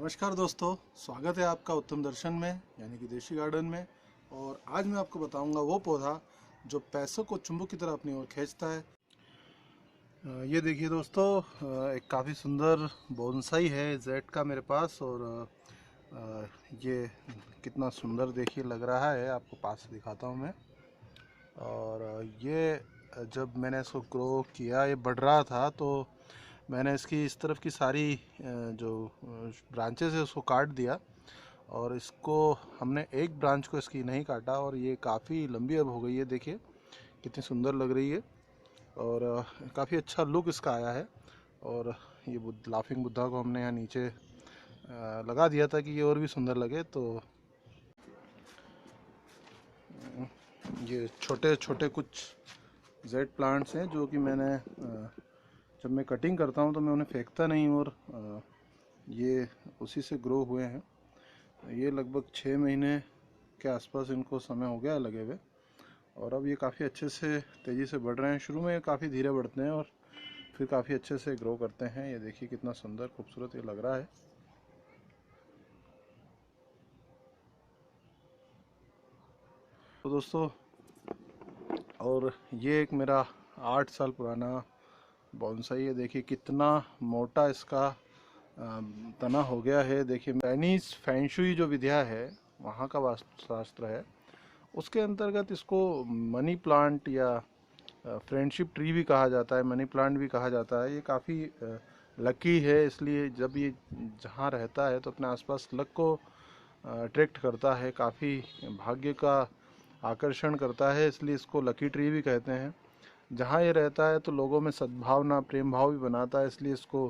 नमस्कार दोस्तों, स्वागत है आपका उत्तम दर्शन में यानी कि देशी गार्डन में। और आज मैं आपको बताऊंगा वो पौधा जो पैसों को चुंबक की तरह अपनी ओर खींचता है। ये देखिए दोस्तों, एक काफ़ी सुंदर बोनसाई है जेड का मेरे पास। और ये कितना सुंदर देखिए लग रहा है, आपको पास से दिखाता हूँ मैं। और ये जब मैंने इसको ग्रो किया, ये बढ़ रहा था, तो मैंने इसकी इस तरफ की सारी जो ब्रांचेस है उसको काट दिया। और इसको हमने एक ब्रांच को इसकी नहीं काटा, और ये काफ़ी लंबी अब हो गई है। देखिए कितनी सुंदर लग रही है, और काफ़ी अच्छा लुक इसका आया है। और ये लाफिंग बुद्धा को हमने यहाँ नीचे लगा दिया था कि ये और भी सुंदर लगे। तो ये छोटे छोटे कुछ जेड प्लांट्स हैं जो कि मैंने जब मैं कटिंग करता हूँ तो मैं उन्हें फेंकता नहीं, और ये उसी से ग्रो हुए हैं। ये लगभग 6 महीने के आसपास इनको समय हो गया लगे हुए, और अब ये काफ़ी अच्छे से तेज़ी से बढ़ रहे हैं। शुरू में काफ़ी धीरे बढ़ते हैं और फिर काफ़ी अच्छे से ग्रो करते हैं। ये देखिए कितना सुंदर खूबसूरत ये लग रहा है। तो दोस्तों, और ये एक मेरा 8 साल पुराना बोनसाई है। देखिए कितना मोटा इसका तना हो गया है। देखिए चाइनीज फेंगशुई जो विद्या है, वहाँ का वास्तुशास्त्र है, उसके अंतर्गत इसको मनी प्लांट या फ्रेंडशिप ट्री भी कहा जाता है, मनी प्लांट भी कहा जाता है। ये काफ़ी लकी है, इसलिए जब ये जहाँ रहता है तो अपने आसपास लक को अट्रैक्ट करता है, काफ़ी भाग्य का आकर्षण करता है, इसलिए इसको लकी ट्री भी कहते हैं। जहाँ ये रहता है तो लोगों में सद्भावना प्रेम भाव भी बनाता है, इसलिए इसको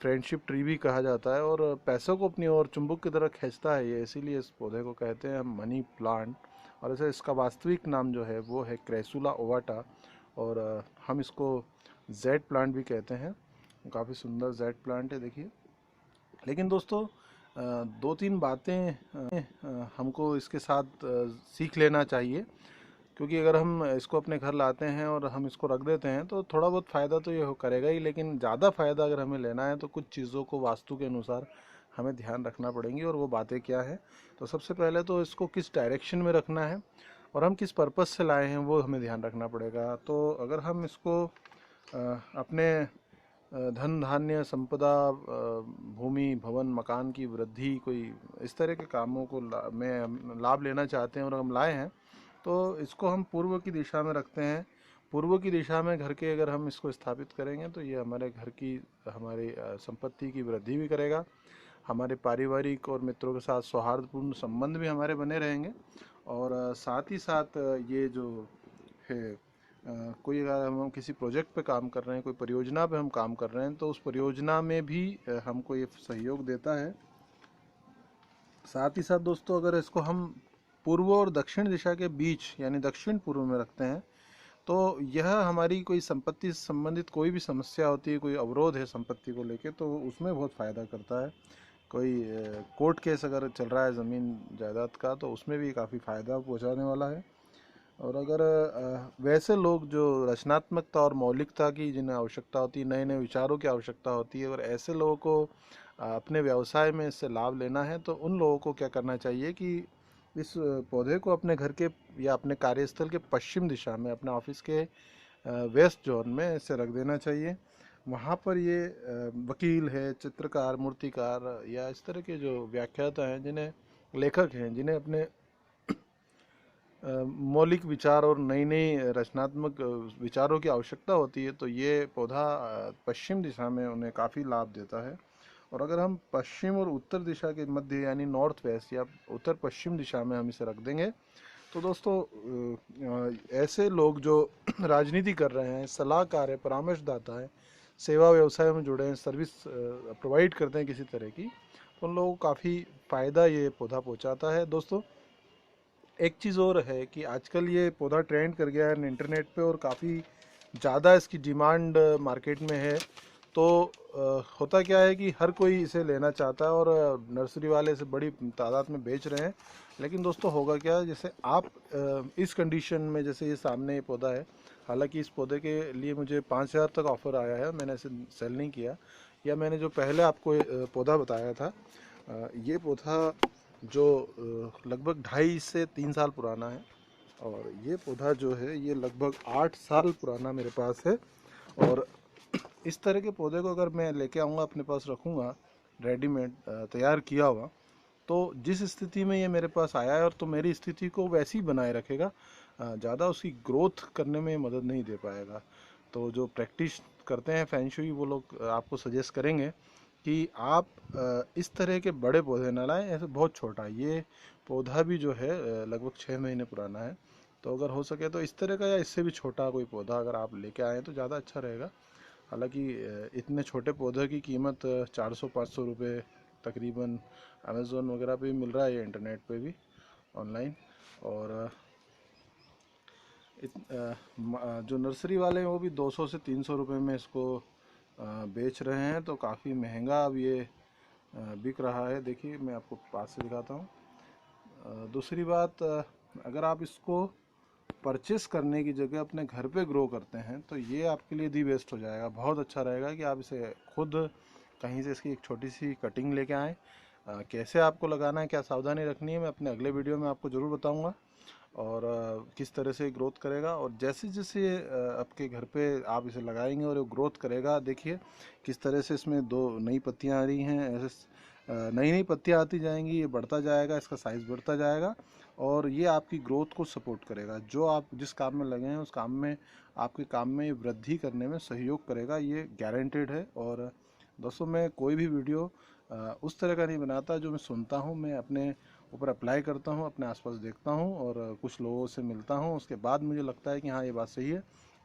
फ्रेंडशिप ट्री भी कहा जाता है। और पैसों को अपनी ओर चुंबक की तरह खींचता है ये, इसीलिए इस पौधे को कहते हैं मनी प्लांट। और ऐसे इसका वास्तविक नाम जो है वो है क्रेसुला ओवाटा, और हम इसको जेड प्लांट भी कहते हैं। काफ़ी सुंदर जेड प्लांट है देखिए। लेकिन दोस्तों, दो तीन बातें हमको इसके साथ सीख लेना चाहिए, क्योंकि अगर हम इसको अपने घर लाते हैं और हम इसको रख देते हैं तो थोड़ा बहुत फ़ायदा तो ये करेगा ही, लेकिन ज़्यादा फ़ायदा अगर हमें लेना है तो कुछ चीज़ों को वास्तु के अनुसार हमें ध्यान रखना पड़ेंगी। और वो बातें क्या है, तो सबसे पहले तो इसको किस डायरेक्शन में रखना है और हम किस पर्पज़ से लाए हैं वो हमें ध्यान रखना पड़ेगा। तो अगर हम इसको अपने धन धान्य संपदा भूमि भवन मकान की वृद्धि कोई इस तरह के कामों को में लाभ लेना चाहते हैं और हम लाए हैं, तो इसको हम पूर्व की दिशा में रखते हैं। पूर्व की दिशा में घर के अगर हम इसको स्थापित करेंगे तो ये हमारे घर की हमारी संपत्ति की वृद्धि भी करेगा। हमारे पारिवारिक और मित्रों के साथ सौहार्दपूर्ण संबंध भी हमारे बने रहेंगे। और साथ ही साथ ये जो है, कोई अगर हम किसी प्रोजेक्ट पे काम कर रहे हैं, कोई परियोजना पे हम काम कर रहे हैं, तो उस परियोजना में भी हमको ये सहयोग देता है। साथ ही साथ दोस्तों, अगर इसको हम पूर्व और दक्षिण दिशा के बीच यानी दक्षिण पूर्व में रखते हैं, तो यह हमारी कोई संपत्ति से संबंधित कोई भी समस्या होती है, कोई अवरोध है संपत्ति को लेके, तो उसमें बहुत फ़ायदा करता है। कोई कोर्ट केस अगर चल रहा है ज़मीन जायदाद का, तो उसमें भी काफ़ी फ़ायदा पहुंचाने वाला है। और अगर वैसे लोग जो रचनात्मकता और मौलिकता की जिन्हें आवश्यकता होती है, नए नए विचारों की आवश्यकता होती है, और ऐसे लोगों को अपने व्यवसाय में इससे लाभ लेना है, तो उन लोगों को क्या करना चाहिए कि इस पौधे को अपने घर के या अपने कार्यस्थल के पश्चिम दिशा में, अपने ऑफिस के वेस्ट जोन में इसे रख देना चाहिए। वहाँ पर ये वकील है, चित्रकार, मूर्तिकार या इस तरह के जो व्याख्याता हैं, जिन्हें लेखक हैं, जिन्हें अपने मौलिक विचार और नई नई रचनात्मक विचारों की आवश्यकता होती है, तो ये पौधा पश्चिम दिशा में उन्हें काफ़ी लाभ देता है। और अगर हम पश्चिम और उत्तर दिशा के मध्य यानी नॉर्थ वेस्ट या उत्तर पश्चिम दिशा में हम इसे रख देंगे, तो दोस्तों ऐसे लोग जो राजनीति कर रहे हैं, सलाहकार है, परामर्शदाता है, सेवा व्यवसाय में जुड़े हैं, सर्विस प्रोवाइड करते हैं किसी तरह की, तो उन लोगों को काफ़ी फ़ायदा ये पौधा पहुंचाता है। दोस्तों, एक चीज़ और है कि आजकल ये पौधा ट्रेंड कर गया है इंटरनेट पे, और काफ़ी ज़्यादा इसकी डिमांड मार्केट में है। तो होता क्या है कि हर कोई इसे लेना चाहता है, और नर्सरी वाले इसे बड़ी तादाद में बेच रहे हैं। लेकिन दोस्तों, होगा क्या, जैसे आप इस कंडीशन में, जैसे ये सामने ये पौधा है, हालांकि इस पौधे के लिए मुझे 5,000 तक ऑफ़र आया है, मैंने इसे सेल नहीं किया। या मैंने जो पहले आपको पौधा बताया था, ये पौधा जो लगभग 2.5 से 3 साल पुराना है, और ये पौधा जो है ये लगभग 8 साल पुराना मेरे पास है। और इस तरह के पौधे को अगर मैं लेके आऊँगा, अपने पास रखूँगा रेडीमेड तैयार किया हुआ, तो जिस स्थिति में ये मेरे पास आया है और तो मेरी स्थिति को वैसी ही बनाए रखेगा, ज़्यादा उसकी ग्रोथ करने में मदद नहीं दे पाएगा। तो जो प्रैक्टिस करते हैं फेंग शुई, वो लोग आपको सजेस्ट करेंगे कि आप इस तरह के बड़े पौधे ना लाएं, ऐसे बहुत छोटा। ये पौधा भी जो है लगभग 6 महीने पुराना है, तो अगर हो सके तो इस तरह का या इससे भी छोटा कोई पौधा अगर आप लेके आएँ तो ज़्यादा अच्छा रहेगा। हालांकि इतने छोटे पौधे की कीमत 400-500 रुपये तकरीबन अमेज़ोन वगैरह पे भी मिल रहा है, या इंटरनेट पे भी ऑनलाइन। और जो नर्सरी वाले हैं वो भी 200 से 300 रुपये में इसको बेच रहे हैं, तो काफ़ी महंगा अब ये बिक रहा है। देखिए मैं आपको पास से दिखाता हूँ। दूसरी बात, अगर आप इसको परचेस करने की जगह अपने घर पे ग्रो करते हैं तो ये आपके लिए दी बेस्ट हो जाएगा। बहुत अच्छा रहेगा कि आप इसे खुद कहीं से इसकी एक छोटी सी कटिंग लेके आएँ। कैसे आपको लगाना है, क्या सावधानी रखनी है, मैं अपने अगले वीडियो में आपको ज़रूर बताऊंगा। और किस तरह से ग्रोथ करेगा, और जैसे जैसे आपके घर पे आप इसे लगाएंगे और ये ग्रोथ करेगा, देखिए किस तरह से इसमें 2 नई पत्तियां आ रही हैं। ऐसे नई नई पत्तियां आती जाएंगी, ये बढ़ता जाएगा, इसका साइज़ बढ़ता जाएगा, और ये आपकी ग्रोथ को सपोर्ट करेगा। जो आप जिस काम में लगे हैं उस काम में, आपके काम में वृद्धि करने में सहयोग करेगा, ये गारंटेड है। और दोस्तों, मैं कोई भी वीडियो उस तरह का नहीं बनाता जो मैं सुनता हूँ, मैं अपने ऊपर अप्लाई करता हूँ, अपने आसपास देखता हूँ और कुछ लोगों से मिलता हूँ, उसके बाद मुझे लगता है कि हाँ ये बात सही है,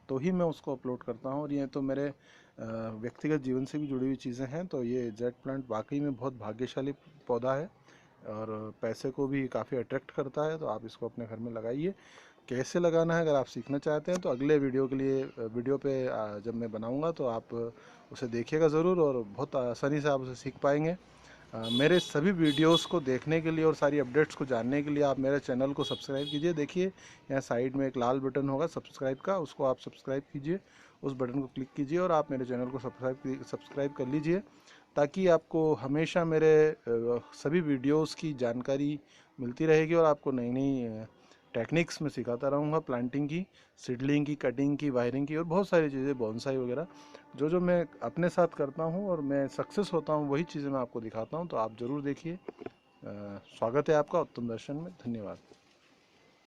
तो ही मैं उसको अपलोड करता हूँ। और ये तो मेरे व्यक्तिगत जीवन से भी जुड़ी हुई चीज़ें हैं। तो ये जेड प्लांट वाकई में बहुत भाग्यशाली पौधा है, और पैसे को भी काफ़ी अट्रैक्ट करता है। तो आप इसको अपने घर में लगाइए। कैसे लगाना है अगर आप सीखना चाहते हैं तो अगले वीडियो के लिए, वीडियो पे जब मैं बनाऊंगा तो आप उसे देखिएगा ज़रूर, और बहुत आसानी से आप उसे सीख पाएंगे। मेरे सभी वीडियोस को देखने के लिए और सारी अपडेट्स को जानने के लिए आप मेरे चैनल को सब्सक्राइब कीजिए। देखिए यहाँ साइड में एक लाल बटन होगा सब्सक्राइब का, उसको आप सब्सक्राइब कीजिए, उस बटन को क्लिक कीजिए और आप मेरे चैनल को सब्सक्राइब कर लीजिए, ताकि आपको हमेशा मेरे सभी वीडियोस की जानकारी मिलती रहेगी। और आपको नई नई टेक्निक्स में सिखाता रहूँगा, प्लांटिंग की, सीडलिंग की, कटिंग की, वायरिंग की, और बहुत सारी चीज़ें, बोनसाई वगैरह, जो जो मैं अपने साथ करता हूँ और मैं सक्सेस होता हूँ, वही चीज़ें मैं आपको दिखाता हूँ। तो आप ज़रूर देखिए। स्वागत है आपका उत्तम दर्शन में। धन्यवाद।